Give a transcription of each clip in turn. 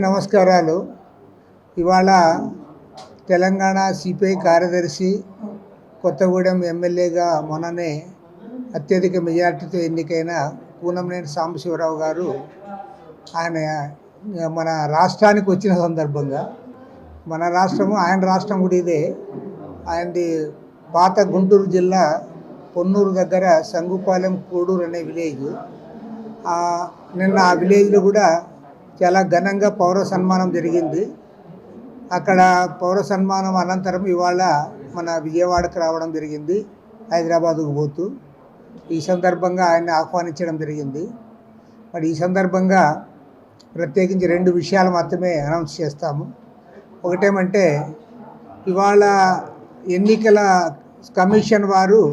నమస్కారాలు. ఇవాళ తెలంగాణ సిపిఐ కార్యదర్శి, కొత్తగూడెం ఎమ్మెల్యేగా మొన్ననే అత్యధిక మెజార్టీతో ఎన్నికైన కూనంనేని సాంబశివరావు గారు ఆయన మన రాష్ట్రానికి వచ్చిన సందర్భంగా, మన రాష్ట్రము ఆయన రాష్ట్రం కూడా ఇదే, ఆయనది పాత గుంటూరు జిల్లా పొన్నూరు దగ్గర సంగుపాలెం కోడూరు అనే విలేజ్. నిన్న ఆ విలేజ్లో కూడా చాలా ఘనంగా పౌర సన్మానం జరిగింది. అక్కడ పౌర సన్మానం అనంతరం ఇవాళ మన విజయవాడకు రావడం జరిగింది, హైదరాబాదుకు పోతూ. ఈ సందర్భంగా ఆయన్ని ఆహ్వానించడం జరిగింది. మరి ఈ సందర్భంగా ప్రత్యేకించి 2 విషయాలు మాత్రమే అనౌన్స్ చేస్తాము. ఒకటేమంటే, ఇవాళ ఎన్నికల కమిషన్ వారు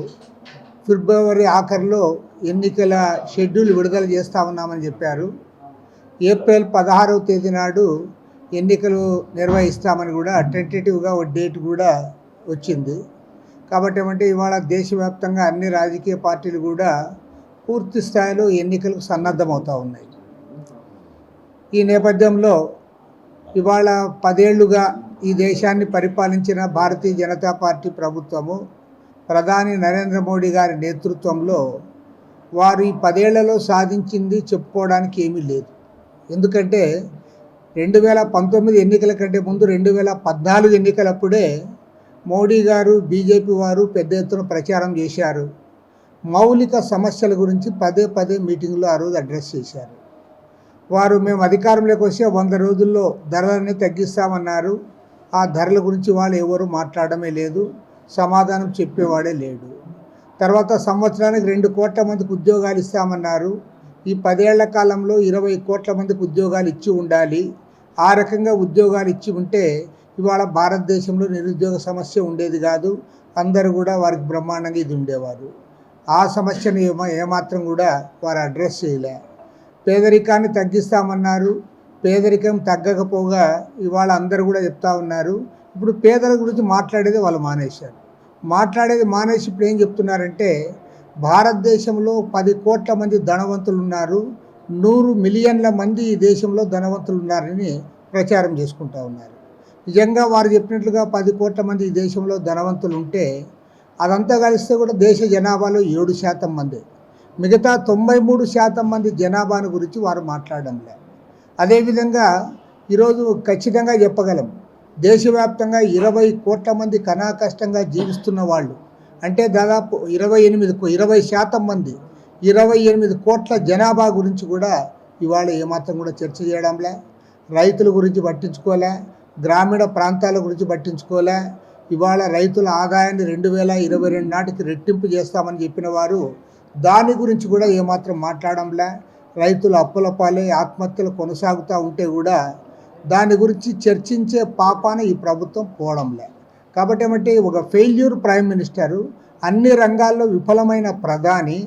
ఫిబ్రవరి ఆఖరిలో ఎన్నికల షెడ్యూల్ విడుదల చేస్తూ ఉన్నామని చెప్పారు. ఏప్రిల్ 16వ తేదీ నాడు ఎన్నికలు నిర్వహిస్తామని కూడా టెంటేటివ్గా ఒక డేట్ కూడా వచ్చింది. కాబట్టి ఏమంటే, ఇవాళ దేశవ్యాప్తంగా అన్ని రాజకీయ పార్టీలు కూడా పూర్తి స్థాయిలో ఎన్నికలకు సన్నద్ధమవుతూ ఉన్నాయి. ఈ నేపథ్యంలో ఇవాళ 10 ఏళ్లుగా ఈ దేశాన్ని పరిపాలించిన భారతీయ జనతా పార్టీ ప్రభుత్వము, ప్రధాని నరేంద్ర మోడీ గారి నేతృత్వంలో వారు ఈ 10 ఏళ్లలో సాధించింది చెప్పుకోవడానికి ఏమీ లేదు. ఎందుకంటే 2019 ఎన్నికల కంటే ముందు 2014 ఎన్నికలప్పుడే మోడీ గారు, బీజేపీ వారు పెద్ద ఎత్తున ప్రచారం చేశారు. మౌలిక సమస్యల గురించి పదే మీటింగ్లో ఆ రోజు అడ్రస్ చేశారు. వారు మేము అధికారంలోకి వస్తే 100 రోజుల్లో ధరలన్నీ తగ్గిస్తామన్నారు. ఆ ధరల గురించి వాళ్ళు ఎవరు మాట్లాడమే లేదు, సమాధానం చెప్పేవాడే లేడు. తర్వాత సంవత్సరానికి 2 కోట్ల మందికి ఉద్యోగాలు ఇస్తామన్నారు. ఈ 10 ఏళ్ల కాలంలో 20 కోట్ల మందికి ఉద్యోగాలు ఇచ్చి ఉండాలి. ఆ రకంగా ఉద్యోగాలు ఇచ్చి ఉంటే ఇవాళ భారతదేశంలో నిరుద్యోగ సమస్య ఉండేది కాదు. అందరూ కూడా వారికి బ్రహ్మాండంగా ఇది ఉండేవారు. ఆ సమస్యను ఏమాత్రం కూడా వారు అడ్రస్ చేయలే. పేదరికాన్ని తగ్గిస్తామన్నారు. పేదరికం తగ్గకపోగా ఇవాళ అందరూ కూడా చెప్తా ఉన్నారు. ఇప్పుడు పేదల గురించి మాట్లాడేది వాళ్ళు మానేశారు. మాట్లాడేది మానేసి ఇప్పుడు ఏం చెప్తున్నారంటే, భారతదేశంలో 10 కోట్ల మంది ధనవంతులు ఉన్నారు, 100 మిలియన్ల మంది ఈ దేశంలో ధనవంతులు ఉన్నారని ప్రచారం చేసుకుంటూ ఉన్నారు. నిజంగా వారు చెప్పినట్లుగా 10 కోట్ల మంది ఈ దేశంలో ధనవంతులు ఉంటే అదంతా కలిస్తే కూడా దేశ జనాభాలో 7% మంది, మిగతా 93% మంది జనాభాను గురించి వారు మాట్లాడడం లేదు. అదేవిధంగా ఈరోజు ఖచ్చితంగా చెప్పగలం, దేశవ్యాప్తంగా 20 కోట్ల మంది కష్టంగా జీవిస్తున్న వాళ్ళు, అంటే దాదాపు 20% మంది, 28 కోట్ల జనాభా గురించి కూడా ఇవాళ ఏమాత్రం కూడా చర్చ చేయడంలే. రైతుల గురించి పట్టించుకోలే, గ్రామీణ ప్రాంతాల గురించి పట్టించుకోలే. ఇవాళ రైతుల ఆదాయాన్ని 2022 నాటికి రెట్టింపు చేస్తామని చెప్పిన వారు దాని గురించి కూడా ఏమాత్రం మాట్లాడంలే. రైతులు అప్పుల పాలై ఆత్మహత్యలు కొనసాగుతూ ఉంటే కూడా దాని గురించి చర్చించే పాపాన ఈ ప్రభుత్వం పోవడంలే. కాబట్టి ఏమంటే, ఒక ఫెయిల్యూర్ ప్రైమ్ మినిస్టరు, అన్ని రంగాల్లో విఫలమైన ప్రధాని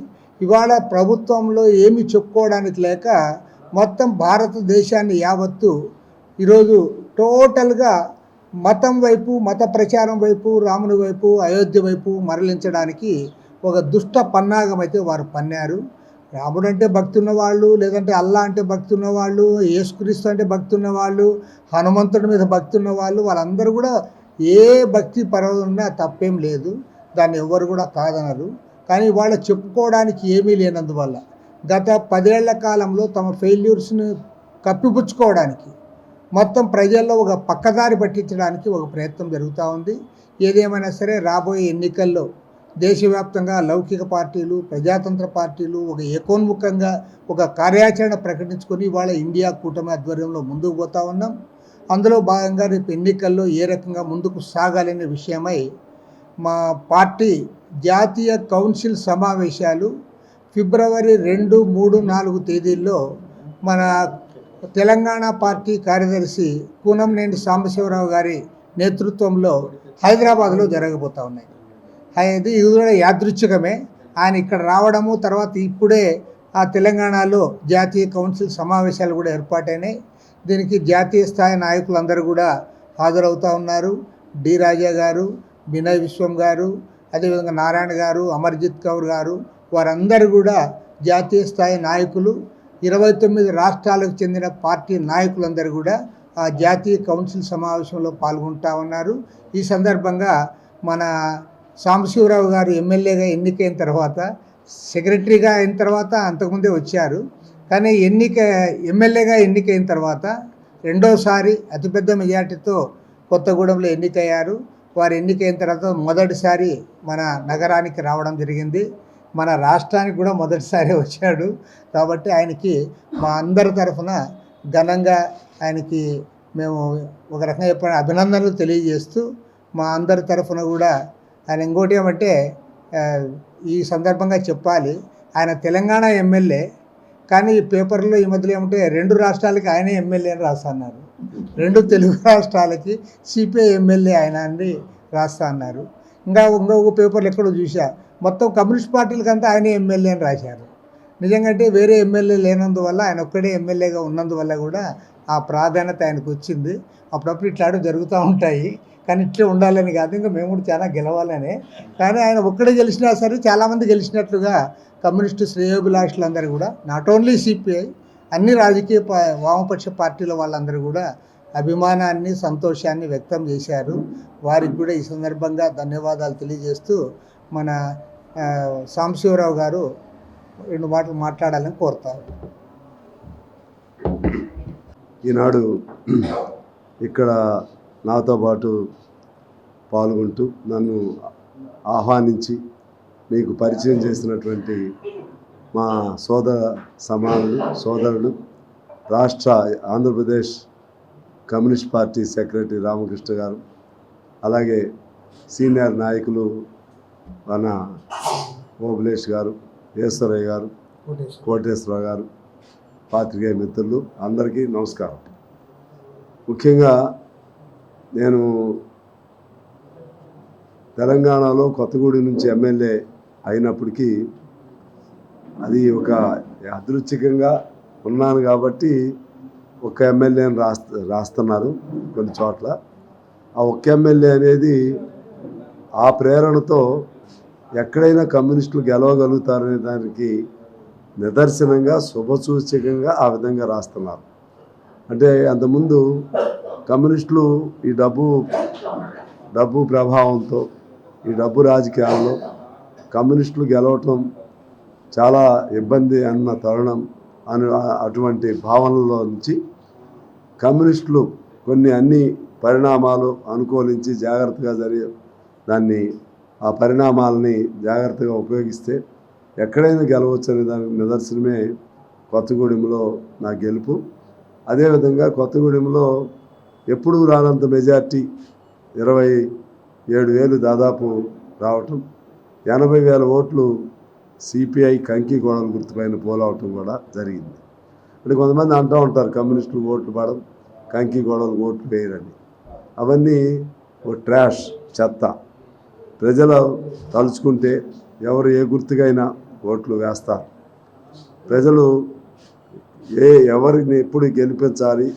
ఇవాళ ప్రభుత్వంలో ఏమి చెప్పుకోవడానికి లేక మొత్తం భారతదేశాన్ని యావత్తు ఈరోజు టోటల్గా మతం వైపు, మత ప్రచారం వైపు, రాముని వైపు, అయోధ్య వైపు మరలించడానికి ఒక దుష్ట పన్నాగం అయితే వారు పన్నారు. రాముడు అంటే భక్తి ఉన్నవాళ్ళు, లేదంటే అల్లా అంటే భక్తి ఉన్నవాళ్ళు, యేసుక్రీస్తు అంటే భక్తి ఉన్నవాళ్ళు, హనుమంతుడి మీద భక్తి ఉన్నవాళ్ళు, వాళ్ళందరూ కూడా ఏ భక్తి పర్వం ఉన్నా తప్పేం లేదు, దాన్ని ఎవరు కూడా కాదనరు. కానీ వాళ్ళు చెప్పుకోవడానికి ఏమీ లేనందువల్ల గత 10 ఏళ్ల కాలంలో తమ ఫెయిల్యూర్స్ని కప్పిపుచ్చుకోవడానికి మొత్తం ప్రజల్లో ఒక పక్కదారి పట్టించడానికి ఒక ప్రయత్నం జరుగుతూ ఉంది. ఏదేమైనా సరే రాబోయే ఎన్నికల్లో దేశవ్యాప్తంగా లౌకిక పార్టీలు, ప్రజాతంత్ర పార్టీలు ఒక ఏకోన్ముఖంగా ఒక కార్యాచరణ ప్రకటించుకొని ఇవాళ ఇండియా కూటమి ఆధ్వర్యంలో ముందుకు పోతా ఉన్నాం. అందులో భాగంగా రేపు ఎన్నికల్లో ఏ రకంగా ముందుకు సాగాలనే విషయమై మా పార్టీ జాతీయ కౌన్సిల్ సమావేశాలు ఫిబ్రవరి 2, 3, 4 తేదీల్లో మన తెలంగాణ పార్టీ కార్యదర్శి కూనంనేని సాంబశివరావు గారి నేతృత్వంలో హైదరాబాద్లో జరగబోతూ ఉన్నాయి. ఇది కూడా యాదృచ్ఛికమే. ఆయన ఇక్కడ రావడము, తర్వాత ఇప్పుడే ఆ తెలంగాణలో జాతీయ కౌన్సిల్ సమావేశాలు కూడా ఏర్పాటైనాయి. దీనికి జాతీయ స్థాయి నాయకులందరూ కూడా హాజరవుతూ ఉన్నారు. డి రాజా గారు, వినయ్ విశ్వం గారు, అదేవిధంగా నారాయణ గారు, అమర్జిత్ కౌర్ గారు, వారందరూ కూడా జాతీయ స్థాయి నాయకులు. 29 రాష్ట్రాలకు చెందిన పార్టీ నాయకులందరూ కూడా ఆ జాతీయ కౌన్సిల్ సమావేశంలో పాల్గొంటా ఉన్నారు. ఈ సందర్భంగా మన సాంబశివరావు గారు ఎమ్మెల్యేగా ఎన్నికైన తర్వాత, సెక్రటరీగా అయిన తర్వాత అంతకుముందే వచ్చారు. కానీ ఎమ్మెల్యేగా ఎన్నికైన తర్వాత రెండోసారి అతిపెద్ద మెజార్టీతో కొత్తగూడెంలో ఎన్నికయ్యారు. వారు ఎన్నికైన తర్వాత మొదటిసారి మన నగరానికి రావడం జరిగింది. మన రాష్ట్రానికి కూడా మొదటిసారి వచ్చాడు. కాబట్టి ఆయనకి మా అందరి తరఫున ఘనంగా ఆయనకి మేము ఒక రకంగా చెప్పిన అభినందనలు తెలియజేస్తూ, మా అందరి తరఫున కూడా ఆయన ఇంకోటి ఏమంటే ఈ సందర్భంగా చెప్పాలి, ఆయన తెలంగాణ ఎమ్మెల్యే. కానీ ఈ పేపర్లో ఈ మధ్యలో ఏమంటే 2 రాష్ట్రాలకి ఆయనే ఎమ్మెల్యే అని రాస్తున్నారు. 2 తెలుగు రాష్ట్రాలకి సిపిఐ ఎమ్మెల్యే ఆయన అని రాస్తా అన్నారు. ఇంకొక పేపర్లు ఎక్కడో చూసా, మొత్తం కమ్యూనిస్ట్ పార్టీలకంతా ఆయనే ఎమ్మెల్యే అని రాశారు. నిజంగా అంటే వేరే ఎమ్మెల్యే లేనందువల్ల, ఆయన ఒక్కడే ఎమ్మెల్యేగా ఉన్నందువల్ల కూడా ఆ ప్రాధాన్యత ఆయనకు వచ్చింది. అప్పుడప్పుడు ఇట్లాంటివి జరుగుతూ ఉంటాయి. కానీ ఇట్లే ఉండాలని కాదు, ఇంకా మేము కూడా చాలా గెలవాలనే. కానీ ఆయన ఒక్కడే గెలిచినా సరే చాలామంది గెలిచినట్లుగా కమ్యూనిస్టు శ్రేయోభిలాషులందరూ కూడా, నాట్ ఓన్లీ సిపిఐ, అన్ని రాజకీయ వామపక్ష పార్టీల వాళ్ళందరూ కూడా అభిమానాన్ని, సంతోషాన్ని వ్యక్తం చేశారు. వారికి కూడా ఈ సందర్భంగా ధన్యవాదాలు తెలియజేస్తూ మన సాంబశివరావు గారు 2 మాటలు మాట్లాడాలని కోరుతారు. ఈనాడు ఇక్కడ నాతో పాటు పాల్గొంటూ నన్ను ఆహ్వానించి మీకు పరిచయం చేసినటువంటి మా సోదరుడు రాష్ట్ర Andhra Pradesh communist party secretary Ramakrishna గారు, అలాగే సీనియర్ నాయకులు మన ఓబులేష్ గారు, ఈశ్వరయ్య గారు, కోటేశ్వరరావు గారు, పాత్రికేయ మిత్రులు అందరికీ నమస్కారం. ముఖ్యంగా నేను తెలంగాణలో కొత్తగూడెం నుంచి ఎమ్మెల్యే అయినప్పటికీ అది ఒక యాదృచ్ఛికంగా ఉన్నాను కాబట్టి ఒక ఎమ్మెల్యేని రాస్తున్నారు కొన్ని చోట్ల. ఆ ఒక్క ఎమ్మెల్యే అనేది ఆ ప్రేరణతో ఎక్కడైనా కమ్యూనిస్టులు గెలవగలుగుతారనే దానికి నిదర్శనంగా, శుభసూచకంగా ఆ విధంగా రాస్తున్నారు. అంటే అంతకుముందు కమ్యూనిస్టులు ఈ డబ్బు ప్రభావంతో, ఈ డబ్బు రాజకీయాల్లో కమ్యూనిస్టులు గెలవటం చాలా ఇబ్బంది అన్న తరుణం అటువంటి భావనలో నుంచి కమ్యూనిస్టులు అన్ని పరిణామాలు అనుకూలించి జాగ్రత్తగా ఆ పరిణామాలని జాగ్రత్తగా ఉపయోగిస్తే ఎక్కడైనా గెలవచ్చు అనే దానికి నిదర్శనమే కొత్తగూడెంలో నా గెలుపు. అదేవిధంగా కొత్తగూడెంలో ఎప్పుడూ రానంత మెజార్టీ 27,000 దాదాపు రావటం, 80,000 ఓట్లు సిపిఐ కంకి గోడల గుర్తుపైన పోలవటం కూడా జరిగింది. అంటే కొంతమంది అంటూ ఉంటారు కమ్యూనిస్టులు ఓట్లు పడడం, కంకి గోడలు ఓట్లు వేయరని. అవన్నీ ఓ ట్రాష్, చెత్త. ప్రజలు తలుచుకుంటే ఎవరు ఏ గుర్తుకైనా ఓట్లు వేస్తారు. ప్రజలు ఎవరిని ఎప్పుడు గెలిపించాలి,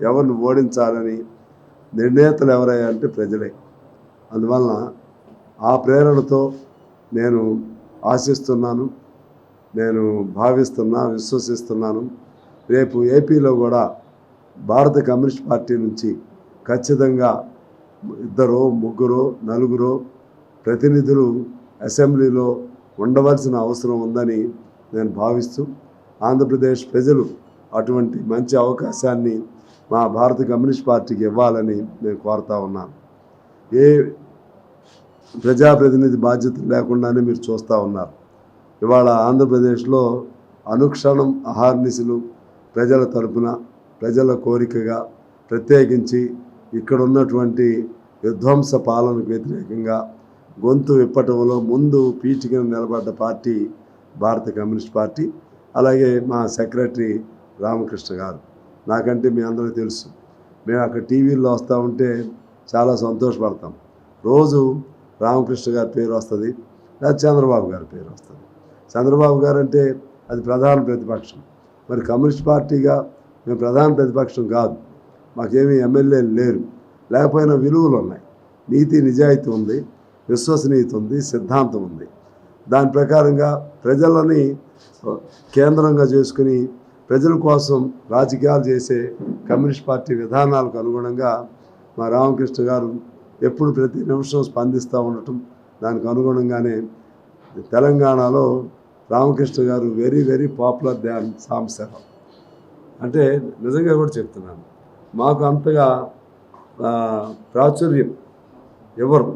ఎవరిని ఓడించాలని నిర్ణేతలు ఎవరయ్యా అంటే ప్రజలే. అందువలన ఆ ప్రేరణతో నేను ఆశిస్తున్నాను, నేను విశ్వసిస్తున్నాను. రేపు ఏపీలో కూడా భారత కమ్యూనిస్ట్ పార్టీ నుంచి ఖచ్చితంగా 2, 3, 4 ప్రతినిధులు అసెంబ్లీలో ఉండవలసిన అవసరం ఉందని నేను భావిస్తూ, ఆంధ్రప్రదేశ్ ప్రజలు అటువంటి మంచి అవకాశాన్ని మా భారత కమ్యూనిస్ట్ పార్టీకి ఇవ్వాలని నేను కోరుతా ఉన్నాను. ఏ ప్రజాప్రతినిధి బాధ్యత లేకుండానే మీరు చూస్తూ ఉన్నారు. ఇవాళ ఆంధ్రప్రదేశ్లో అనుక్షణం అహర్నిశలు ప్రజల తరపున, ప్రజల కోరికగా, ప్రత్యేకించి ఇక్కడ ఉన్నటువంటి విధ్వంస పాలనకు వ్యతిరేకంగా గొంతు విప్పటంలో ముందు పీఠికను నిలబడ్డ పార్టీ భారత కమ్యూనిస్ట్ పార్టీ. అలాగే మా సెక్రటరీ రామకృష్ణ గారు, నాకంటే మీ అందరికీ తెలుసు. మేము అక్కడ టీవీల్లో వస్తూ ఉంటే చాలా సంతోషపడతాం. రోజు రామకృష్ణ గారి పేరు వస్తుంది, లేదా చంద్రబాబు గారి పేరు వస్తుంది. చంద్రబాబు గారు అంటే అది ప్రధాన ప్రతిపక్షం. మరి కమ్యూనిస్ట్ పార్టీగా మేము ప్రధాన ప్రతిపక్షం కాదు, మాకేమీ ఎమ్మెల్యేలు లేరు. లేకపోయినా విలువలు ఉన్నాయి, నీతి నిజాయితీ ఉంది, విశ్వసనీయత ఉంది, సిద్ధాంతం ఉంది. దాని ప్రకారంగా ప్రజలని కేంద్రంగా చేసుకుని ప్రజల కోసం రాజకీయాలు చేసే కమ్యూనిస్ట్ పార్టీ విధానాలకు అనుగుణంగా మా రామకృష్ణ గారు ఎప్పుడు ప్రతి నిమిషం స్పందిస్తూ ఉండటం, దానికి అనుగుణంగానే తెలంగాణలో రామకృష్ణ గారు వెరీ వెరీ పాపులర్ దాన్ సాంబశివరావు. అంటే నిజంగా కూడా చెప్తున్నాను, మాకు అంతగా ప్రాచుర్యం ఎవరు,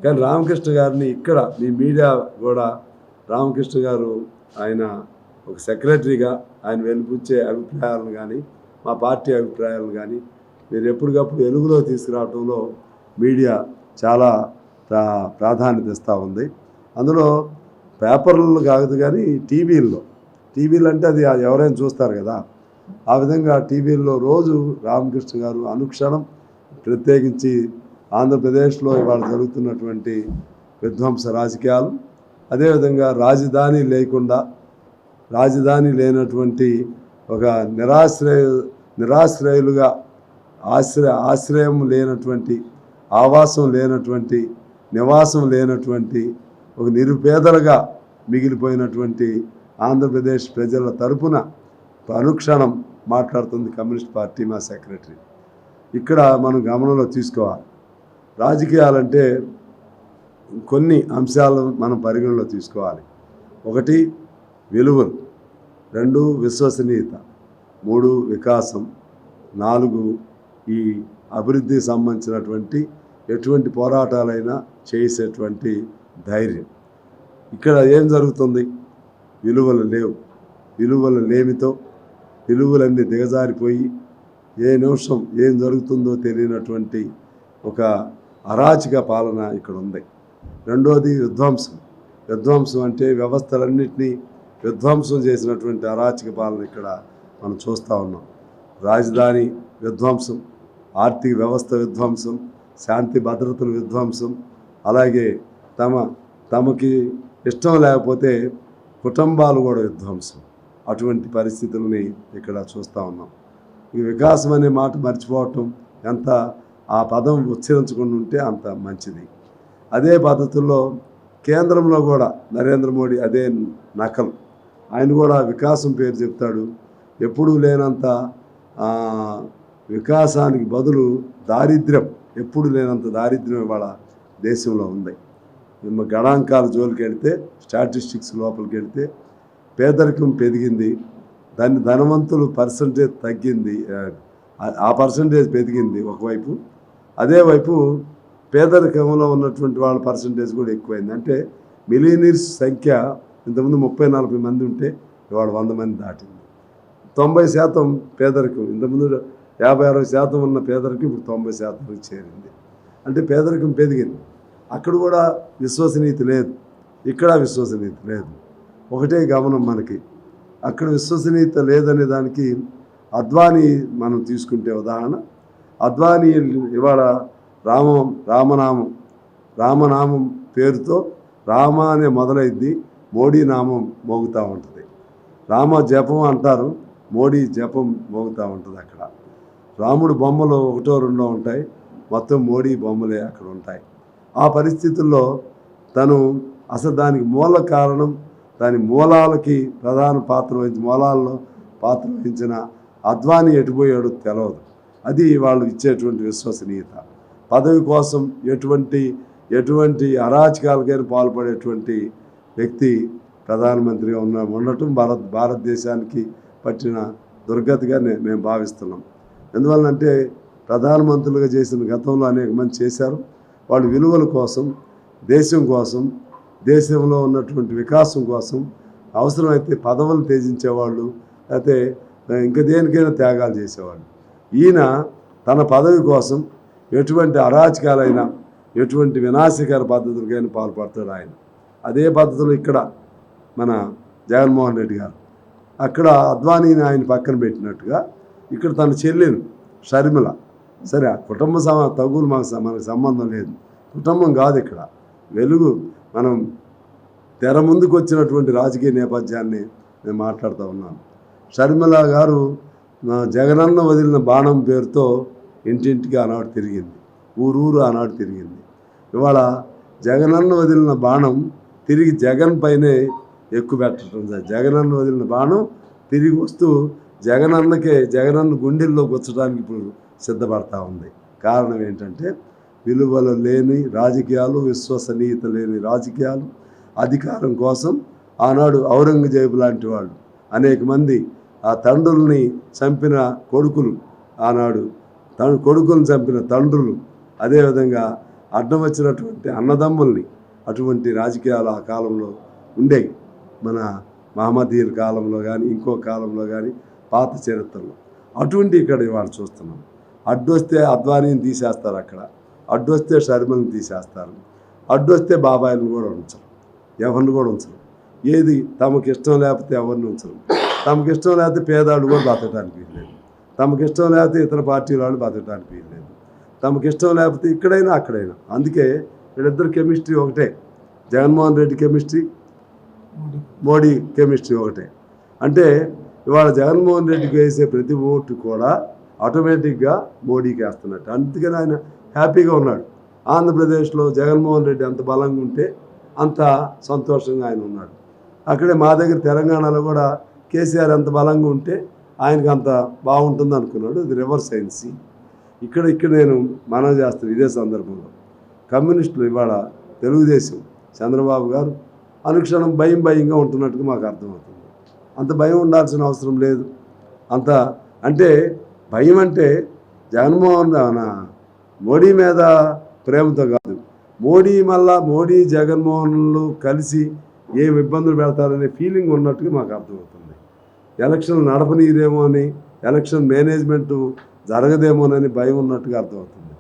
కానీ రామకృష్ణ గారిని ఇక్కడ మీ మీడియా కూడా రామకృష్ణ గారు ఆయన ఒక సెక్రటరీగా ఆయన వెలిపించే అభిప్రాయాలను కానీ మా పార్టీ అభిప్రాయాలను కానీ మీరు ఎప్పటికప్పుడు వెలుగులో తీసుకురావడంలో మీడియా చాలా ప్రాధాన్యత ఇస్తూ ఉంది. అందులో పేపర్లు కాదు కానీ టీవీలు అంటే అది ఎవరైనా చూస్తారు కదా, ఆ విధంగా టీవీల్లో రోజు రామకృష్ణ గారు అనుక్షణం, ప్రత్యేకించి ఆంధ్రప్రదేశ్లో ఇవాళ జరుగుతున్నటువంటి విధ్వంస రాజకీయాలు, అదేవిధంగా రాజధాని లేనటువంటి ఒక నిరాశ్రయులుగా ఆశ్రయం లేనటువంటి, ఆవాసం లేనటువంటి, నివాసం లేనటువంటి ఒక నిరుపేదలుగా మిగిలిపోయినటువంటి ఆంధ్రప్రదేశ్ ప్రజల తరపున అనుక్షణం మాట్లాడుతుంది కమ్యూనిస్ట్ పార్టీ మా సెక్రటరీ. ఇక్కడ మనం గమనంలో తీసుకోవాలి, రాజకీయాలంటే కొన్ని అంశాలు మనం పరిగణలో తీసుకోవాలి. 1 విలువలు, 2 విశ్వసనీయత, 3 వికాసం, 4 ఈ అభివృద్ధికి సంబంధించినటువంటి ఎటువంటి పోరాటాలైనా చేసేటువంటి ధైర్యం. ఇక్కడ ఏం జరుగుతుంది? విలువలు లేవు. విలువల లేమితో విలువలన్నీ దిగజారిపోయి ఏ నిమిషం ఏం జరుగుతుందో తెలియనటువంటి ఒక అరాచక పాలన ఇక్కడ ఉంది. 2వది విధ్వంసం అంటే వ్యవస్థలన్నింటినీ విధ్వంసం చేసినటువంటి అరాచక పాలన ఇక్కడ మనం చూస్తూ ఉన్నాం. రాజధాని విధ్వంసం, ఆర్థిక వ్యవస్థ విధ్వంసం, శాంతి భద్రతల విధ్వంసం, అలాగే తమకి ఇష్టం లేకపోతే కుటుంబాలు కూడా విధ్వంసం. అటువంటి పరిస్థితులని ఇక్కడ చూస్తూ ఉన్నాం. ఈ వికాసం అనే మాట మర్చిపోవటం, ఎంత ఆ పదం ఉచ్చరించకుండా ఉంటే అంత మంచిది. అదే పద్ధతుల్లో కేంద్రంలో కూడా నరేంద్ర మోడీ అదే నకలు, ఆయన కూడా వికాసం పేరు చెప్తాడు. ఎప్పుడూ లేనంత వికాసానికి బదులు దారిద్ర్యం, ఎప్పుడు లేనంత దారిద్ర్యం ఇవాళ దేశంలో ఉంది. గణాంకాల జోలికి వెళితే, స్టాటిస్టిక్స్ లోపలికి వెళితే పేదరికం పెరిగింది, దాన్ని ధనవంతులు పర్సంటేజ్ తగ్గింది, ఆ పర్సంటేజ్ పెరిగింది ఒకవైపు. అదే వైపు పేదరికంలో ఉన్నటువంటి వాళ్ళ పర్సంటేజ్ కూడా ఎక్కువైంది. అంటే మిలియనీర్స్ సంఖ్య ఇంతకుముందు 30-40 మంది ఉంటే ఇవాళ 100 మంది దాటింది. 90% పేదరికం, ఇంతకుముందు 50-60% ఉన్న పేదరికం ఇప్పుడు 90% చేరింది. అంటే పేదరికం పెరిగింది. అక్కడ కూడా విశ్వసనీయత లేదు, ఇక్కడ విశ్వసనీయత లేదు. ఒకటే గమనం మనకి, అక్కడ విశ్వసనీయత లేదనే దానికి అద్వానీ మనం తీసుకుంటే ఉదాహరణ. అద్వానీ ఇవాళ రామనామం పేరుతో రామ అనే మొదలైద్ది, మోడీ నామం మోగుతూ ఉంటుంది. రామ జపం అంటారు, మోడీ జపం మోగుతూ ఉంటుంది. అక్కడ రాముడు బొమ్మలు 1-2 ఉంటాయి, మొత్తం మోడీ బొమ్మలే అక్కడ ఉంటాయి. ఆ పరిస్థితుల్లో తను అసలు దానికి మూల కారణం, దాని మూలాలకి మూలాల్లో పాత్ర వహించిన అద్వానీ ఎటుపోయాడో తెలియదు. అది వాళ్ళు ఇచ్చేటువంటి విశ్వసనీయత. పదవి కోసం ఎటువంటి అరాచకాలకైనా పాల్పడేటువంటి వ్యక్తి ప్రధానమంత్రిగా ఉండటం భారతదేశానికి పట్టిన దుర్గతిగా మేము భావిస్తున్నాం. ఎందువల్లంటే ప్రధానమంత్రులుగా చేసిన గతంలో అనేక మంది చేశారు. వాళ్ళు విలువల కోసం, దేశం కోసం, దేశంలో ఉన్నటువంటి వికాసం కోసం అవసరమైతే పదవులు త్యజించేవాళ్ళు, అయితే ఇంకా దేనికైనా త్యాగాలు చేసేవాళ్ళు. ఈయన తన పదవి కోసం ఎటువంటి అరాచకాలైనా, ఎటువంటి వినాశకర పద్ధతులకైనా పాల్పడతాడు ఆయన. అదే పద్ధతులు ఇక్కడ మన జగన్మోహన్ రెడ్డి గారు, అక్కడ అద్వానీని ఆయన పక్కన పెట్టినట్టుగా ఇక్కడ తన చెల్లెలు షర్మిల, సరే ఆ కుటుంబ తగులు మనకు సంబంధం లేదు, కుటుంబం కాదు ఇక్కడ వెలుగు. మనం తెర ముందుకు వచ్చినటువంటి రాజకీయ నేపథ్యాన్ని నేను మాట్లాడుతూ ఉన్నాను. షర్మిల గారు జగనన్న వదిలిన బాణం పేరుతో ఇంటింటికి ఆనాడు తిరిగింది, ఊరూరు ఆనాడు తిరిగింది. ఇవాళ జగనన్న వదిలిన బాణం తిరిగి జగన్ పైనే ఎక్కువ పెట్టడం. జగనన్న వదిలిన బాణం తిరిగి వస్తూ జగనన్న గుండెల్లో గుచ్చడానికి ఇప్పుడు సిద్ధపడతా ఉంది. కారణం ఏంటంటే విలువలు లేని రాజకీయాలు, విశ్వసనీయత లేని రాజకీయాలు, అధికారం కోసం ఆనాడు ఔరంగజేబు లాంటి వాళ్ళు అనేక మంది ఆ తండ్రుల్ని చంపిన కొడుకులు, ఆనాడు కొడుకులను చంపిన తండ్రులు, అదేవిధంగా అడ్డం వచ్చినటువంటి అన్నదమ్ముల్ని, అటువంటి రాజకీయాలు ఆ కాలంలో ఉండేవి. మన మహమ్మదీయుల కాలంలో కానీ ఇంకో కాలంలో కానీ పాత చరిత్రలో అటువంటి ఇక్కడ ఇవాళ చూస్తున్నాం. అడ్డొస్తే అద్వానీని తీసేస్తారు, అక్కడ అడ్డొస్తే షర్మిలను తీసేస్తారు, అడ్డొస్తే బాబాయిలను కూడా ఉంచరు, ఎవరిని కూడా ఉంచరు. ఏది తమకు ఇష్టం లేకపోతే ఎవరిని ఉంచరు. తమకు ఇష్టం లేకపోతే పేదాడు కూడా బతకడానికి వీల్లేదు, తమకు ఇష్టం లేకపోతే ఇతర పార్టీల వాళ్ళు బతకడానికి వీల్లేదు, తమకు ఇష్టం లేకపోతే ఇక్కడైనా అక్కడైనా. అందుకే వీళ్ళిద్దరు కెమిస్ట్రీ ఒకటే, జగన్మోహన్ రెడ్డి కెమిస్ట్రీ, మోడీ కెమిస్ట్రీ ఒకటే. అంటే ఇవాళ జగన్మోహన్ రెడ్డికి వేసే ప్రతి ఓటు కూడా ఆటోమేటిక్గా మోడీకి వేస్తున్నట్టు. అందుకని ఆయన హ్యాపీగా ఉన్నాడు. ఆంధ్రప్రదేశ్లో జగన్మోహన్ రెడ్డి అంత బలంగా ఉంటే అంత సంతోషంగా ఆయన ఉన్నాడు. అక్కడే మా దగ్గర తెలంగాణలో కూడా కేసీఆర్ అంత బలంగా ఉంటే ఆయనకు అంత బాగుంటుంది అనుకున్నాడు. ఇది రివర్స్ అయింది. ఇక్కడ నేను మనవి చేస్తాను ఇదే సందర్భంలో, కమ్యూనిస్టులు ఇవాళ తెలుగుదేశం చంద్రబాబు గారు అనుక్షణం భయంగా ఉంటున్నట్టుగా మాకు అర్థమవుతుంది. అంత భయం ఉండాల్సిన అవసరం లేదు. అంత అంటే భయం అంటే మోడీ మీద ప్రేమతో కాదు, మోడీ జగన్మోహన్లు కలిసి ఏం ఇబ్బందులు పెడతారనే ఫీలింగ్ ఉన్నట్టుగా మాకు అర్థమవుతుంది. ఎలక్షన్ నడపనీరేమో అని, ఎలక్షన్ మేనేజ్మెంటు జరగదేమోనని భయం ఉన్నట్టుగా అర్థమవుతుంది.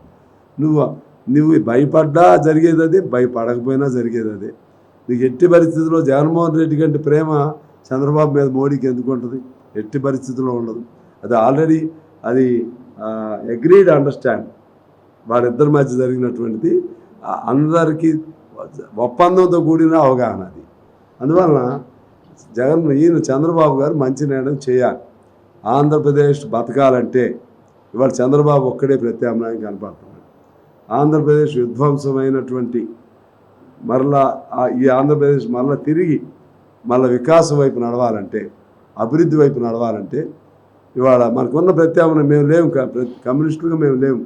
నువ్వు భయపడ్డా జరిగేది అదే, భయపడకపోయినా జరిగేది అదే. నీకు ఎట్టి పరిస్థితుల్లో జగన్మోహన్ రెడ్డి కంటే ప్రేమ చంద్రబాబు మీద మోడీకి ఎందుకు ఉంటుంది? ఎట్టి పరిస్థితుల్లో ఉండదు. అది ఆల్రెడీ అది అగ్రీడ్ అండర్స్టాండ్, వాళ్ళిద్దరి మధ్య జరిగినటువంటిది, అందరికీ ఒప్పందంతో కూడిన అవగాహన అది. అందువలన ఈయన చంద్రబాబు గారు మంచి నిర్ణయం చేయాలి. ఆంధ్రప్రదేశ్ బతకాలంటే ఇవాళ చంద్రబాబు ఒక్కడే ప్రత్యామ్నాయం కనపడుతున్నాడు. ఆంధ్రప్రదేశ్ విధ్వంసమైనటువంటి మరలా ఈ ఆంధ్రప్రదేశ్ మరలా తిరిగి వికాసం వైపు నడవాలంటే, అభివృద్ధి వైపు నడవాలంటే ఇవాళ మనకున్న ప్రత్యామ్నాయం మేము లేము, కమ్యూనిస్టులుగా మేము లేము,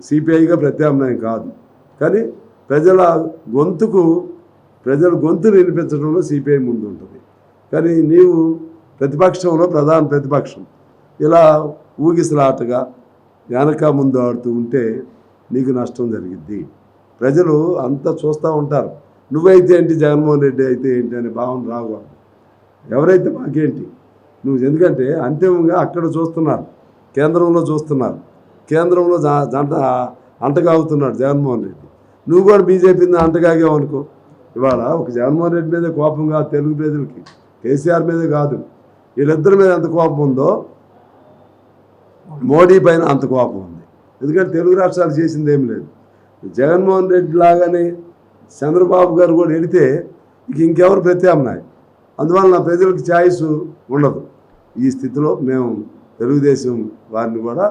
సిపిఐగా ప్రత్యామ్నాయం కాదు. కానీ ప్రజల గొంతును వినిపించడంలో సిపిఐ ముందు ఉంటుంది. కానీ నీవు ప్రతిపక్షంలో ప్రధాన ప్రతిపక్షం ఇలా ఊగిసలాటగా వెనక ముందు ఆడుతూ ఉంటే నీకు నష్టం జరిగిద్ది. ప్రజలు అంతా చూస్తూ ఉంటారు. నువ్వైతే ఏంటి, జగన్మోహన్ రెడ్డి అయితే ఏంటి అనే భావన రాకూడదు. ఎవరైతే మాకేంటి ఎందుకంటే అంతిమంగా అక్కడ చూస్తున్నారు, కేంద్రంలో చూస్తున్నారు, కేంద్రంలో అంటగాగుతున్నాడు జగన్మోహన్ రెడ్డి. నువ్వు కూడా బీజేపీని అంటగాగావు అనుకో, ఇవాళ ఒక జగన్మోహన్ రెడ్డి మీద కోపం కాదు తెలుగు ప్రజలకి, కేసీఆర్ మీదే కాదు, వీళ్ళిద్దరి మీద ఎంత కోపం ఉందో మోడీ పైన అంత కోపం ఉంది. ఎందుకంటే తెలుగు రాష్ట్రాలు చేసింది ఏం లేదు. జగన్మోహన్ రెడ్డి లాగానే చంద్రబాబు గారు కూడా వెళితే ఇంకెవరు ప్రత్యామ్నాయం. అందువల్ల ప్రజలకు ఛాయిస్ ఉండదు. ఈ స్థితిలో మేము తెలుగుదేశం వారిని కూడా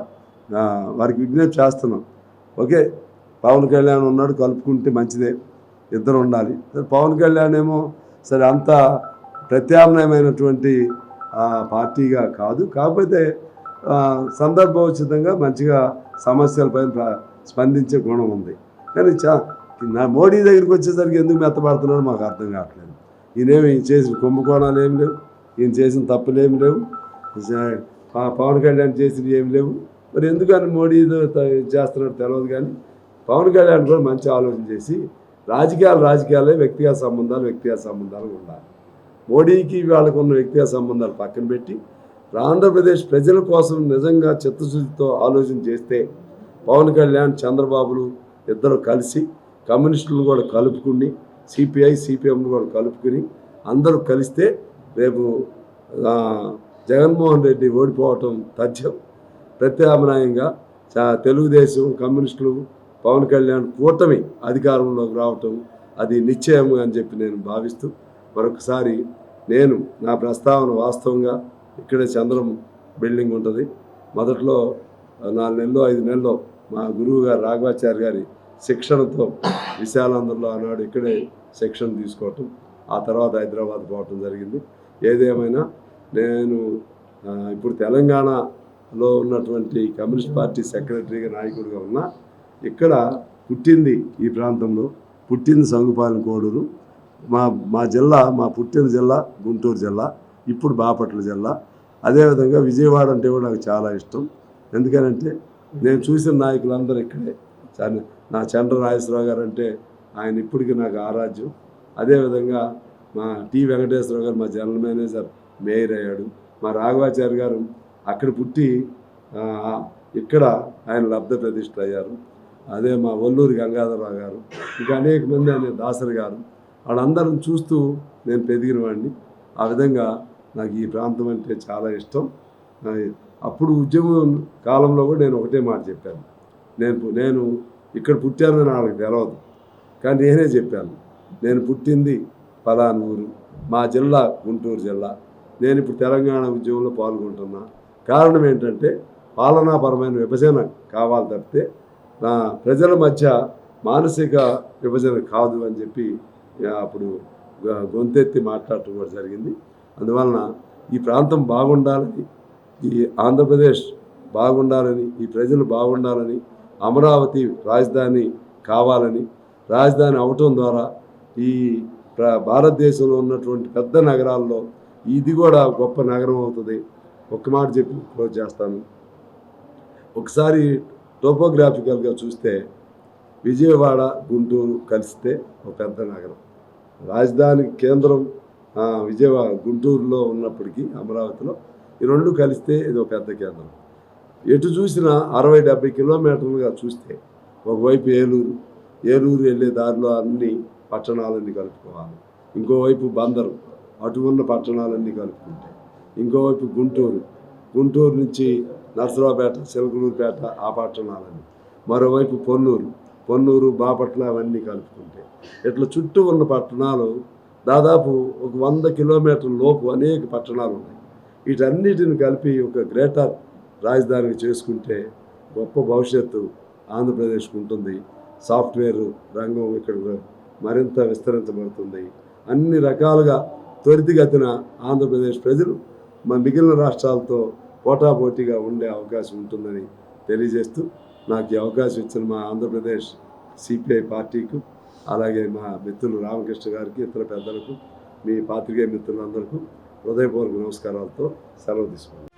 వారికి విజ్ఞప్తి చేస్తున్నాం. ఓకే, పవన్ కళ్యాణ్ ఉన్నాడు, కలుపుకుంటే మంచిదే, ఇద్దరు ఉండాలి. పవన్ కళ్యాణ్ ఏమో సరే అంత ప్రత్యామ్నాయమైనటువంటి పార్టీగా కాదు, కాకపోతే సందర్భోచితంగా మంచిగా సమస్యలపైన స్పందించే గుణం ఉంది. కానీ మోడీ దగ్గరికి వచ్చేసరికి ఎందుకు మెత్తపడుతున్నాడో మాకు అర్థం కావట్లేదు. ఈయనేమి చేసిన కుంభకోణాలు ఏమి లేవు, ఈయన చేసిన తప్పులు ఏమి లేవు, పవన్ కళ్యాణ్ చేసినవి ఏమి లేవు. మరి ఎందుకని మోడీ చేస్తున్నాడు తెలియదు. కానీ పవన్ కళ్యాణ్ కూడా మంచి ఆలోచన చేసి రాజకీయాలే వ్యక్తిగత సంబంధాలు ఉండాలి. మోడీకి వాళ్ళకు ఉన్న వ్యక్తిగత సంబంధాలు పక్కన పెట్టి ఆంధ్రప్రదేశ్ ప్రజల కోసం నిజంగా చిత్తశుద్ధితో ఆలోచన చేస్తే పవన్ కళ్యాణ్ చంద్రబాబులు ఇద్దరు కలిసి కమ్యూనిస్టులు కూడా కలుపుకుని సిపిఎంను కూడా కలుపుకుని అందరూ కలిస్తే రేపు జగన్మోహన్ రెడ్డి ఓడిపోవటం తథ్యం. ప్రత్యామ్నాయంగా తెలుగుదేశం, కమ్యూనిస్టులు, పవన్ కళ్యాణ్ కూటమి అధికారంలోకి రావటం అది నిశ్చయం అని చెప్పి నేను భావిస్తూ మరొకసారి నా ప్రస్తావన వాస్తవంగా ఇక్కడే చంద్రం బిల్డింగ్ ఉంటుంది. మొదట్లో 4 నెలలు 5 నెలల్లో మా గురువు గారు రాఘవాచార్య గారి శిక్షణతో విశాలాంధ్రలో ఆనాడు ఇక్కడే శిక్షణ తీసుకోవటం, ఆ తర్వాత హైదరాబాద్ పోవటం జరిగింది. ఏదేమైనా నేను ఇప్పుడు తెలంగాణలో ఉన్నటువంటి కమ్యూనిస్ట్ పార్టీ సెక్రటరీగా నాయకుడిగా ఉన్నా. ఇక్కడ పుట్టింది ఈ ప్రాంతంలో, పుట్టింది సంగుపాలెం కోడూరు. మా జిల్లా, మా పుట్టిన జిల్లా గుంటూరు జిల్లా, ఇప్పుడు బాపట్ల జిల్లా. అదేవిధంగా విజయవాడ అంటే కూడా నాకు చాలా ఇష్టం. ఎందుకనంటే నేను చూసిన నాయకులందరూ ఇక్కడే. నా చంద్ర నాగేశ్వరరావు గారు అంటే ఆయన ఇప్పటికీ నాకు ఆరాధ్యం. అదేవిధంగా మా టి వెంకటేశ్వరరావు గారు, మా జనరల్ మేనేజర్, మేయర్ అయ్యాడు. మా రాఘవాచారి గారు అక్కడ పుట్టి ఇక్కడ ఆయన లబ్ధ ప్రతిష్ఠలు అయ్యారు. అదే మా ఒల్లూరి గంగాధరరావు గారు, ఇంకా అనేక మంది, అనే దాసరి గారు, వాళ్ళందరం చూస్తూ నేను పెరిగిన వాడిని. ఆ విధంగా నాకు ఈ ప్రాంతం అంటే చాలా ఇష్టం. అప్పుడు ఉద్యమం కాలంలో కూడా నేను ఒకటే మాట చెప్పాను, నేను ఇక్కడ పుట్టానని వాళ్ళకి తెలవదు, కానీ నేనే చెప్పాను, నేను పుట్టింది పలానూరు, మా జిల్లా గుంటూరు జిల్లా, నేను ఇప్పుడు తెలంగాణ ఉద్యమంలో పాల్గొంటున్నా. కారణం ఏంటంటే పాలనాపరమైన విభజన కావాలి తప్పితే నా ప్రజల మధ్య మానసిక విభజన కాదు అని చెప్పి అప్పుడు గొంతెత్తి మాట్లాడటం కూడా జరిగింది. అందువలన ఈ ప్రాంతం బాగుండాలని, ఈ ఆంధ్రప్రదేశ్ బాగుండాలని, ఈ ప్రజలు బాగుండాలని, అమరావతి రాజధాని కావాలని, రాజధాని అవటం ద్వారా ఈ భారతదేశంలో ఉన్నటువంటి పెద్ద నగరాల్లో ఇది కూడా గొప్ప నగరం అవుతుంది. ఒక్క మాట చెప్పి క్లోజ్ చేస్తాను. ఒకసారి టోపోగ్రాఫికల్గా చూస్తే విజయవాడ, గుంటూరు కలిస్తే ఒక పెద్ద నగరం. రాజధాని కేంద్రం విజయవాడ, గుంటూరులో ఉన్నప్పటికీ అమరావతిలో ఈ రెండు కలిస్తే ఇది ఒక పెద్ద కేంద్రం. ఎటు చూసినా 60-70 కిలోమీటర్లుగా చూస్తే ఒకవైపు ఏలూరు వెళ్ళే దారిలో అన్ని పట్టణాలన్నీ కలుపుకోవాలి, ఇంకోవైపు బందరు, అటు ఉన్న పట్టణాలన్నీ కలుపుకుంటే, ఇంకోవైపు గుంటూరు నుంచి నర్సరావుపేట, చిలకలూరుపేట ఆ పట్టణాలన్నీ, మరోవైపు పొన్నూరు, బాపట్ల అవన్నీ కలుపుకుంటే, ఇట్లా చుట్టూ ఉన్న పట్టణాలు దాదాపు ఒక 100 కిలోమీటర్ల లోపు అనేక పట్టణాలు ఉన్నాయి. వీటన్నిటిని కలిపి ఒక గ్రేటర్ రాజధాని చేసుకుంటే గొప్ప భవిష్యత్తు ఆంధ్రప్రదేశ్కు ఉంటుంది. సాఫ్ట్వేర్ రంగం ఇక్కడ మరింత విస్తరించబడుతుంది. అన్ని రకాలుగా త్వరితగతిన ఆంధ్రప్రదేశ్ ప్రజలు మిగిలిన రాష్ట్రాలతో పోటాపోటీగా ఉండే అవకాశం ఉంటుందని తెలియజేస్తూ, నాకు ఈ అవకాశం ఇచ్చిన మా ఆంధ్రప్రదేశ్ సిపిఐ పార్టీకు, అలాగే మా మిత్రులు రామకృష్ణ గారికి, ఇతర పెద్దలకు, మీ పాత్రికేయ మిత్రులందరికీ హృదయపూర్వక నమస్కారాలతో సెలవు తీసుకున్నాను.